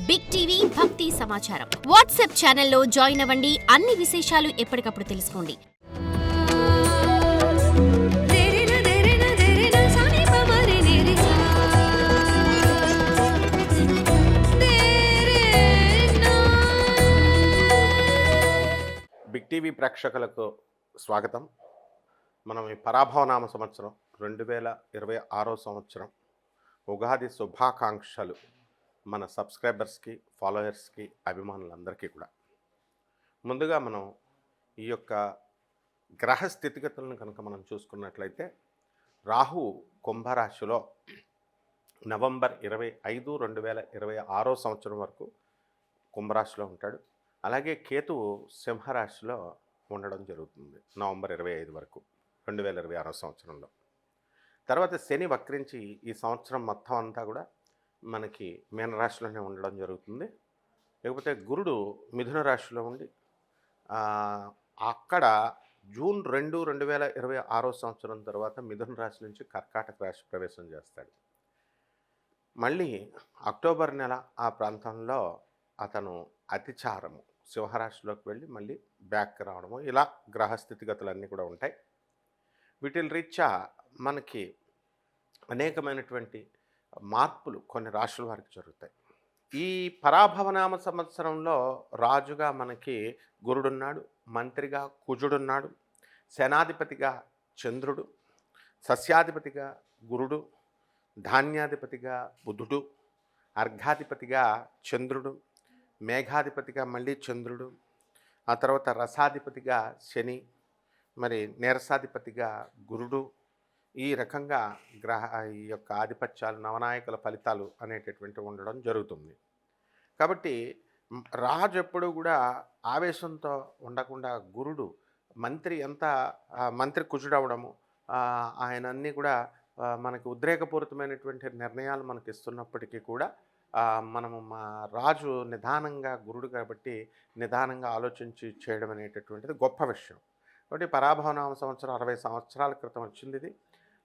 Big TV భక్తి సమాచారం WhatsApp ఛానల్లో జాయిన్ అవ్వండి. అన్ని విశేషాలు ఎప్పటికప్పుడు తెలుసుకోండి. బిగ్ టీవీ ప్రేక్షకులకు స్వాగతం. మనం ఈ పరాభవనామ సంవత్సరం 2026 సంవత్సరం ఉగాది శుభాకాంక్షలు మన సబ్స్క్రైబర్స్కి, ఫాలోయర్స్కి, అభిమానులందరికీ కూడా. ముందుగా మనం ఈ యొక్క గ్రహ స్థితిగతులను కనుక మనం చూసుకున్నట్లయితే, రాహు కుంభరాశిలో నవంబర్ 25, 2026 సంవత్సరం వరకు కుంభరాశిలో ఉంటాడు. అలాగే కేతువు సింహరాశిలో ఉండడం జరుగుతుంది నవంబర్ 25 వరకు 2026 సంవత్సరంలో. తర్వాత శని వక్రించి ఈ సంవత్సరం మొత్తం అంతా కూడా మనకి మీనరాశిలోనే ఉండడం జరుగుతుంది. లేకపోతే గురుడు మిథున రాశిలో ఉండి అక్కడ జూన్ 2, 2026 సంవత్సరం తర్వాత మిథున రాశి నుంచి కర్కాటక రాశి ప్రవేశం చేస్తాడు. మళ్ళీ అక్టోబర్ నెల ఆ ప్రాంతంలో అతను అతిచారము సింహరాశిలోకి వెళ్ళి మళ్ళీ బ్యాక్ రావడము, ఇలా గ్రహస్థితిగతులన్నీ కూడా ఉంటాయి. వీటిల రీత్యా మనకి అనేకమైనటువంటి మార్పులు కొన్ని రాశుల వారికి జరుగుతాయి. ఈ పరాభవనామ సంవత్సరంలో రాజుగా మనకి గురుడున్నాడు, మంత్రిగా కుజుడున్నాడు, సేనాధిపతిగా చంద్రుడు, సస్యాధిపతిగా గురుడు, ధాన్యాధిపతిగా బుధుడు, అర్ఘాధిపతిగా చంద్రుడు, మేఘాధిపతిగా మళ్ళీ చంద్రుడు, ఆ తర్వాత రసాధిపతిగా శని, మరి నీరసాధిపతిగా గురుడు. ఈ రకంగా ఈ యొక్క ఆధిపత్యాలు, నవనాయకుల ఫలితాలు అనేటటువంటివి ఉండడం జరుగుతుంది. కాబట్టి రాజు ఎప్పుడు కూడా ఆవేశంతో ఉండకుండా గురుడు మంత్రి కుజుడవడము, ఆయన అన్నీ కూడా మనకి ఉద్రేకపూరితమైనటువంటి నిర్ణయాలు మనకి ఇస్తున్నప్పటికీ కూడా మనము రాజు నిదానంగా, గురుడు కాబట్టి నిదానంగా ఆలోచించి చేయడం అనేటటువంటిది గొప్ప విషయం. కాబట్టి పరాభవనామ సంవత్సరం 60 సంవత్సరాల క్రితం వచ్చింది ఇది.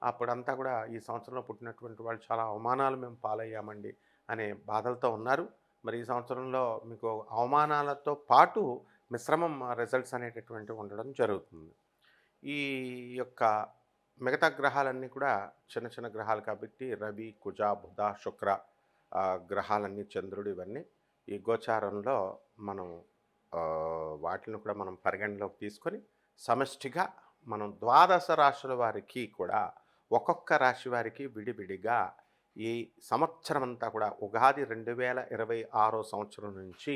అప్పుడంతా కూడా ఈ సంవత్సరంలో పుట్టినటువంటి వాళ్ళు చాలా అవమానాలు మేము పాలయ్యామండి అనే బాధలతో ఉన్నారు. మరి ఈ సంవత్సరంలో మీకు అవమానాలతో పాటు మిశ్రమం రిజల్ట్స్ అనేటటువంటివి ఉండడం జరుగుతుంది. ఈ యొక్క మిగతా గ్రహాలన్నీ కూడా చిన్న చిన్న గ్రహాలు కాబట్టి రవి, కుజ, బుధ, శుక్ర గ్రహాలన్నీ, చంద్రుడు, ఇవన్నీ ఈ గోచారంలో మనం వాటిని కూడా మనం పరిగణలోకి తీసుకొని సమష్టిగా మనం 12 రాశుల వారికి కూడా ఒక్కొక్క రాశి వారికి విడివిడిగా ఈ సంవత్సరం అంతా కూడా ఉగాది 2026 సంవత్సరం నుంచి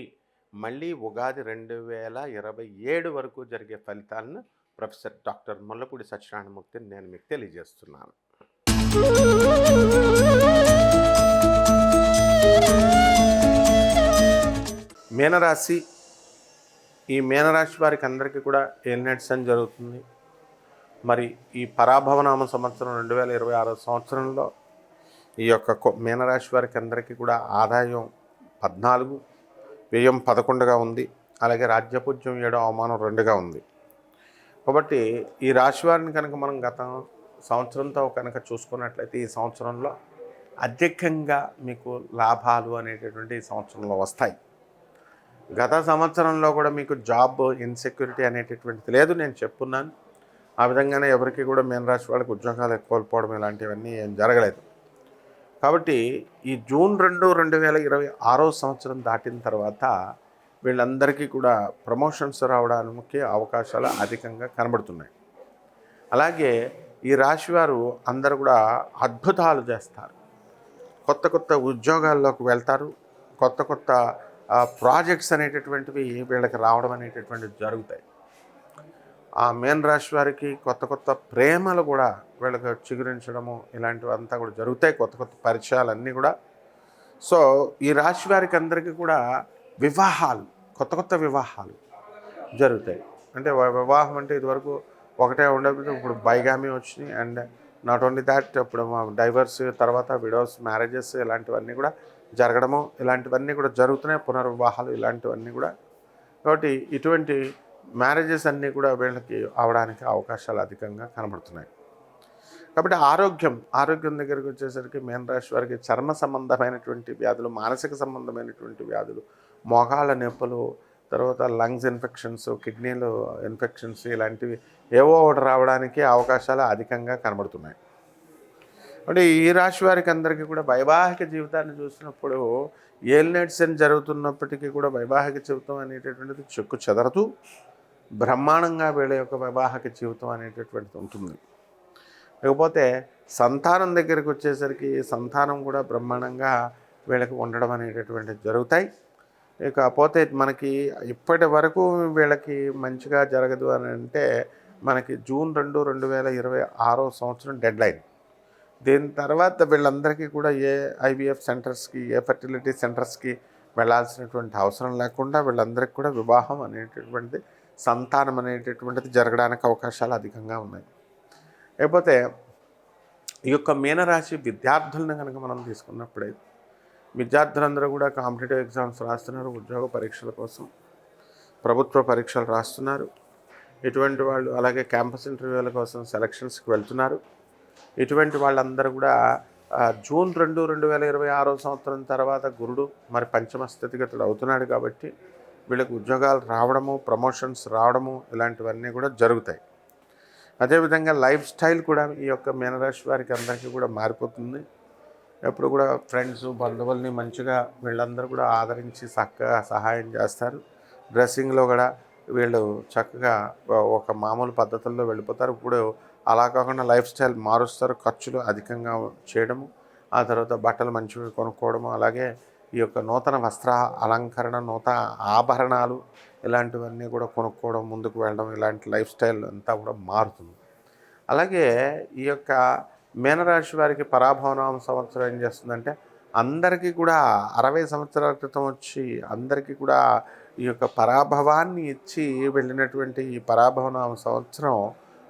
మళ్ళీ ఉగాది 2027 వరకు జరిగే ఫలితాలను ప్రొఫెసర్ డాక్టర్ ముల్లపూడి సత్యనారాయణమూర్తిని నేను మీకు తెలియజేస్తున్నాను. మీనరాశి, ఈ మీనరాశి వారికి అందరికీ కూడా ఏలినాటి జరుగుతుంది. మరి ఈ పరాభవనామ సంవత్సరం 2026 సంవత్సరంలో ఈ యొక్క మీనరాశి వారికి అందరికీ కూడా ఆదాయం 14, వ్యయం 11గా ఉంది. అలాగే రాజ్యపూజ్యం 7, అవమానం 2గా ఉంది. కాబట్టి ఈ రాశి వారిని కనుక మనం గత సంవత్సరంతో కనుక చూసుకున్నట్లయితే ఈ సంవత్సరంలో అధికంగా మీకు లాభాలు అనేటటువంటి ఈ సంవత్సరంలో వస్తాయి. గత సంవత్సరంలో కూడా మీకు జాబ్ ఇన్సెక్యూరిటీ అనేటటువంటిది లేదు, నేను చెప్పున్నాను. ఆ విధంగానే ఎవరికి కూడా మీనరాశి వాళ్ళకి ఉద్యోగాలు కోల్పోవడం ఇలాంటివన్నీ ఏం జరగలేదు. కాబట్టి ఈ జూన్ 2, 2026 సంవత్సరం దాటిన తర్వాత వీళ్ళందరికీ కూడా ప్రమోషన్స్ రావడానికి అవకాశాలు అధికంగా కనబడుతున్నాయి. అలాగే ఈ రాశివారు అందరూ కూడా అద్భుతాలు చేస్తారు, కొత్త కొత్త ఉద్యోగాల్లోకి వెళ్తారు, కొత్త కొత్త ప్రాజెక్ట్స్ అనేటటువంటివి వీళ్ళకి రావడం అనేటటువంటివి జరుగుతాయి. ఆ మీనరాశి వారికి కొత్త కొత్త ప్రేమలు కూడా వీళ్ళకి చిగురించడము ఇలాంటివంతా కూడా జరుగుతాయి, కొత్త కొత్త పరిచయాలన్నీ కూడా. సో ఈ రాశి వారికి అందరికీ కూడా వివాహాలు, కొత్త కొత్త వివాహాలు జరుగుతాయి. అంటే వివాహం అంటే ఇదివరకు ఒకటే ఉండదు, ఇప్పుడు బైగామి వచ్చినాయి. అండ్ నాట్ ఓన్లీ దాట్, ఇప్పుడు డైవర్స్ తర్వాత విడోస్ మ్యారేజెస్ ఇలాంటివన్నీ కూడా జరగడము, ఇలాంటివన్నీ కూడా జరుగుతున్నాయి, పునర్వివాహాలు ఇలాంటివన్నీ కూడా. కాబట్టి ఇటువంటి మ్యారేజెస్ అన్నీ కూడా వీళ్ళకి అవడానికి అవకాశాలు అధికంగా కనబడుతున్నాయి. కాబట్టి ఆరోగ్యం దగ్గరికి వచ్చేసరికి మీనరాశి వారికి చర్మ సంబంధమైనటువంటి వ్యాధులు, మానసిక సంబంధమైనటువంటి వ్యాధులు, మోకాళ్ళ నొప్పులు, తర్వాత లంగ్స్ ఇన్ఫెక్షన్స్, కిడ్నీలు ఇన్ఫెక్షన్స్ ఇలాంటివి ఏవో ఒకటి రావడానికి అవకాశాలు అధికంగా కనబడుతున్నాయి. అంటే ఈ రాశి వారికి అందరికీ కూడా వైవాహిక జీవితాన్ని చూసినప్పుడు ఏలినాటి శని జరుగుతున్నప్పటికీ కూడా వైవాహిక జీవితం అనేటటువంటిది చెక్కు చెదరదు, బ్రహ్మాండంగా వీళ్ళ యొక్క వైవాహిక జీవితం అనేటటువంటిది ఉంటుంది. లేకపోతే సంతానం దగ్గరికి వచ్చేసరికి సంతానం కూడా బ్రహ్మాండంగా వీళ్ళకి ఉండడం అనేటటువంటిది జరుగుతాయి. ఇకపోతే మనకి ఇప్పటి వరకు వీళ్ళకి మంచిగా జరగదు అని అంటే మనకి జూన్ 2, 2026 సంవత్సరం డెడ్ లైన్. దీని తర్వాత వీళ్ళందరికీ కూడా ఏ ఐవీఎఫ్ సెంటర్స్కి, ఏ ఫర్టిలిటీ సెంటర్స్కి వెళ్ళాల్సినటువంటి అవసరం లేకుండా వీళ్ళందరికీ కూడా వివాహం అనేటటువంటిది, సంతానం అనేటటువంటిది జరగడానికి అవకాశాలు అధికంగా ఉన్నాయి. లేకపోతే ఈ యొక్క మీనరాశి విద్యార్థులను కనుక మనం తీసుకున్నప్పుడే విద్యార్థులందరూ కూడా కాంపిటేటివ్ ఎగ్జామ్స్ రాస్తున్నారు, ఉద్యోగ పరీక్షల కోసం ప్రభుత్వ పరీక్షలు రాస్తున్నారు. ఇటువంటి వాళ్ళు అలాగే క్యాంపస్ ఇంటర్వ్యూల కోసం సెలక్షన్స్కి వెళ్తున్నారు. ఇటువంటి వాళ్ళందరూ కూడా జూన్ 2, 2026 సంవత్సరం తర్వాత గురుడు మరి పంచమ స్థితిగతుడు అవుతున్నాడు కాబట్టి వీళ్ళకి ఉద్యోగాలు రావడము, ప్రమోషన్స్ రావడము ఇలాంటివన్నీ కూడా జరుగుతాయి. అదేవిధంగా లైఫ్ స్టైల్ కూడా ఈ యొక్క మీనరాశి వారికి అందరికీ కూడా మారిపోతుంది. ఎప్పుడు కూడా ఫ్రెండ్స్, బంధువుల్ని మంచిగా వీళ్ళందరూ కూడా ఆదరించి చక్కగా సహాయం చేస్తారు. డ్రెస్సింగ్లో కూడా వీళ్ళు చక్కగా ఒక మామూలు పద్ధతుల్లో వెళ్ళిపోతారు. ఇప్పుడు అలా కాకుండా లైఫ్ స్టైల్ మారుస్తారు, ఖర్చులు అధికంగా చేయడము, ఆ తర్వాత బట్టలు మంచివి కొనుక్కోవడము, అలాగే ఈ యొక్క నూతన వస్త్ర అలంకరణ, నూతన ఆభరణాలు ఇలాంటివన్నీ కూడా కొనుక్కోవడం, ముందుకు వెళ్ళడం, ఇలాంటి లైఫ్ స్టైల్ అంతా కూడా మారుతుంది. అలాగే ఈ యొక్క మీనరాశి వారికి పరాభవనామ సంవత్సరం ఏం చేస్తుందంటే అందరికీ కూడా 60 సంవత్సరాల క్రితం వచ్చి అందరికీ కూడా ఈ యొక్క పరాభవాన్ని ఇచ్చి వెళ్ళినటువంటి ఈ పరాభవనామ సంవత్సరం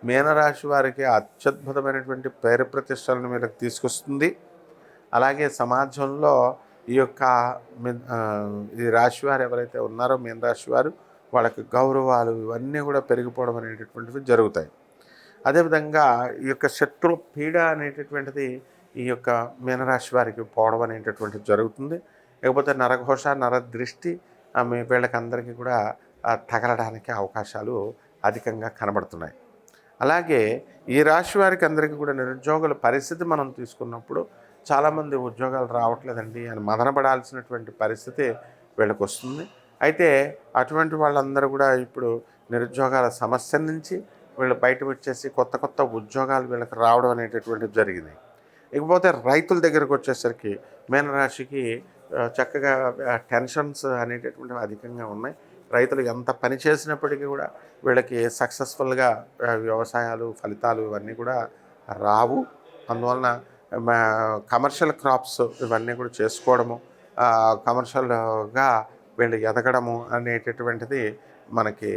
మీనరాశి వారికి అత్యద్భుతమైనటువంటి పేరు ప్రతిష్టలను వీళ్ళకి తీసుకొస్తుంది. అలాగే సమాజంలో ఈ యొక్క ఈ రాశివారు ఎవరైతే ఉన్నారో మీనరాశి వారు, వాళ్ళకి గౌరవాలు ఇవన్నీ కూడా పెరిగిపోవడం అనేటటువంటివి జరుగుతాయి. అదేవిధంగా ఈ యొక్క శత్రు పీడ అనేటటువంటిది ఈ యొక్క మీనరాశి వారికి పోవడం అనేటటువంటిది జరుగుతుంది. లేకపోతే నరఘోష, నరదృష్టి వీళ్ళకి అందరికీ కూడా తగలడానికి అవకాశాలు అధికంగా కనబడుతున్నాయి. అలాగే ఈ రాశి వారికి అందరికీ కూడా నిరుద్యోగుల పరిస్థితి మనం తీసుకున్నప్పుడు చాలామంది ఉద్యోగాలు రావట్లేదండి అని మదనపడాల్సినటువంటి పరిస్థితి వీళ్ళకి వస్తుంది. అయితే అటువంటి వాళ్ళందరూ కూడా ఇప్పుడు నిరుద్యోగాల సమస్య నుంచి వీళ్ళు బయట వచ్చేసి కొత్త కొత్త ఉద్యోగాలు వీళ్ళకి రావడం అనేటటువంటిది జరిగింది. ఇకపోతే రైతుల దగ్గరకు వచ్చేసరికి మీనరాశికి చక్కగా టెన్షన్స్ అనేటటువంటివి అధికంగా ఉన్నాయి. రైతులు ఎంత పని చేసినప్పటికీ కూడా వీళ్ళకి సక్సెస్ఫుల్గా వ్యవసాయాలు, ఫలితాలు ఇవన్నీ కూడా రావు. అందువలన కమర్షియల్ క్రాప్స్ ఇవన్నీ కూడా చేసుకోవడము, కమర్షియల్గా వీళ్ళు ఎదగడము అనేటటువంటిది మనకి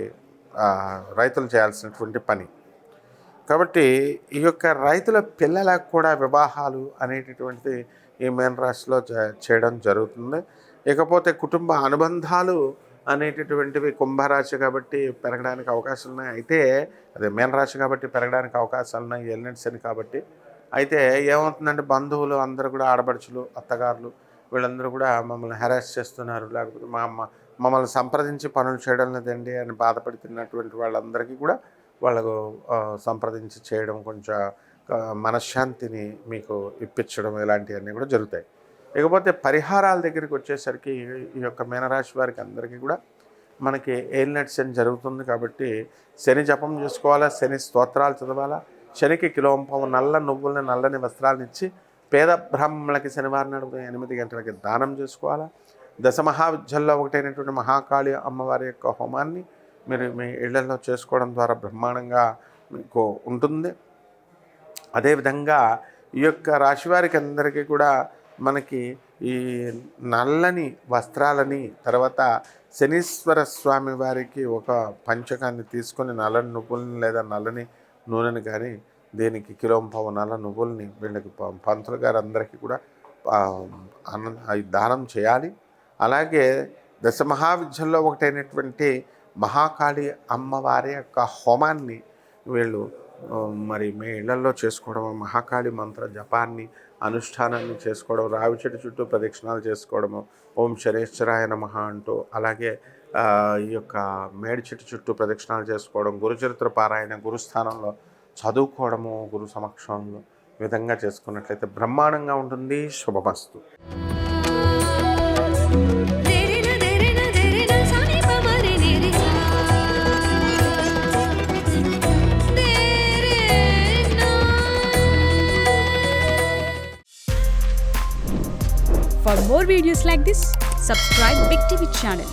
రైతులు చేయాల్సినటువంటి పని. కాబట్టి ఈ యొక్క రైతుల పిల్లలకు కూడా వివాహాలు అనేటటువంటిది ఈ మీనరాశిలో చేయడం జరుగుతుంది. ఇకపోతే కుటుంబ అనుబంధాలు అనేటటువంటివి కుంభరాశి కాబట్టి పెరగడానికి అవకాశాలు ఉన్నాయి. అయితే అదే మీనరాశి కాబట్టి పెరగడానికి అవకాశాలు ఉన్నాయి, ఏలినాటి శని కాబట్టి. అయితే ఏమవుతుందంటే బంధువులు అందరూ కూడా ఆడపడుచులు, అత్తగారులు వీళ్ళందరూ కూడా మమ్మల్ని హెరాస్ చేస్తున్నారు, లేకపోతే మమ్మల్ని సంప్రదించి పనులు చేయడం లేదండి అని బాధపడుతున్నటువంటి వాళ్ళందరికీ కూడా వాళ్ళకు సంప్రదించి చేయడం, కొంచెం మనశ్శాంతిని మీకు ఇప్పించడం ఇలాంటివన్నీ కూడా జరుగుతాయి. ఇకపోతే పరిహారాల దగ్గరికి వచ్చేసరికి ఈ యొక్క మీనరాశి వారికి అందరికీ కూడా మనకి ఏలినాటి శని జరుగుతుంది కాబట్టి శని జపం చేసుకోవాలా, శని స్తోత్రాలు చదవాలా, శనికి కిలోంపావు నల్ల నువ్వులని, నల్లని వస్త్రాలను ఇచ్చి పేద బ్రాహ్మణులకి శనివారం నాడు 8 గంటలకి దానం చేసుకోవాలా. దశమహావిద్యల్లో ఒకటైనటువంటి మహాకాళి అమ్మవారి యొక్క హోమాన్ని మీరు మీ ఇళ్లలో చేసుకోవడం ద్వారా బ్రహ్మాండంగా మీకు ఉంటుంది. అదేవిధంగా ఈ యొక్క రాశివారికి అందరికీ కూడా మనకి ఈ నల్లని వస్త్రాలని, తర్వాత శనీశ్వర స్వామి వారికి ఒక పంచకాన్ని తీసుకొని నల్లని నువ్వులని లేదా నల్లని నూనెని కానీ దీనికి కిలోంపావు నల్ల నువ్వుల్ని వీళ్ళకి పంతులు గారు అందరికీ కూడా దానం చేయాలి. అలాగే దశమహావిద్యల్లో ఒకటైనటువంటి మహాకాళి అమ్మవారి యొక్క హోమాన్ని వీళ్ళు మరి మీ ఇళ్లల్లో చేసుకోవడం, మహాకాళి మంత్ర జపాన్ని అనుష్ఠానాన్ని చేసుకోవడం, రావి చెట్టు చుట్టూ ప్రదక్షిణాలు చేసుకోవడము, ఓం శనేశ్వరాయ నమః అంటూ, అలాగే ఈ యొక్క మేడి చెట్టు చుట్టూ ప్రదక్షిణాలు చేసుకోవడం, గురుచరిత్ర పారాయణ గురుస్థానంలో చదువుకోవడము, గురు సమక్షంలో ఈ విధంగా చేసుకున్నట్లయితే బ్రహ్మాండంగా ఉంటుంది. శుభమస్తు. For more videos like this, subscribe Big TV channel.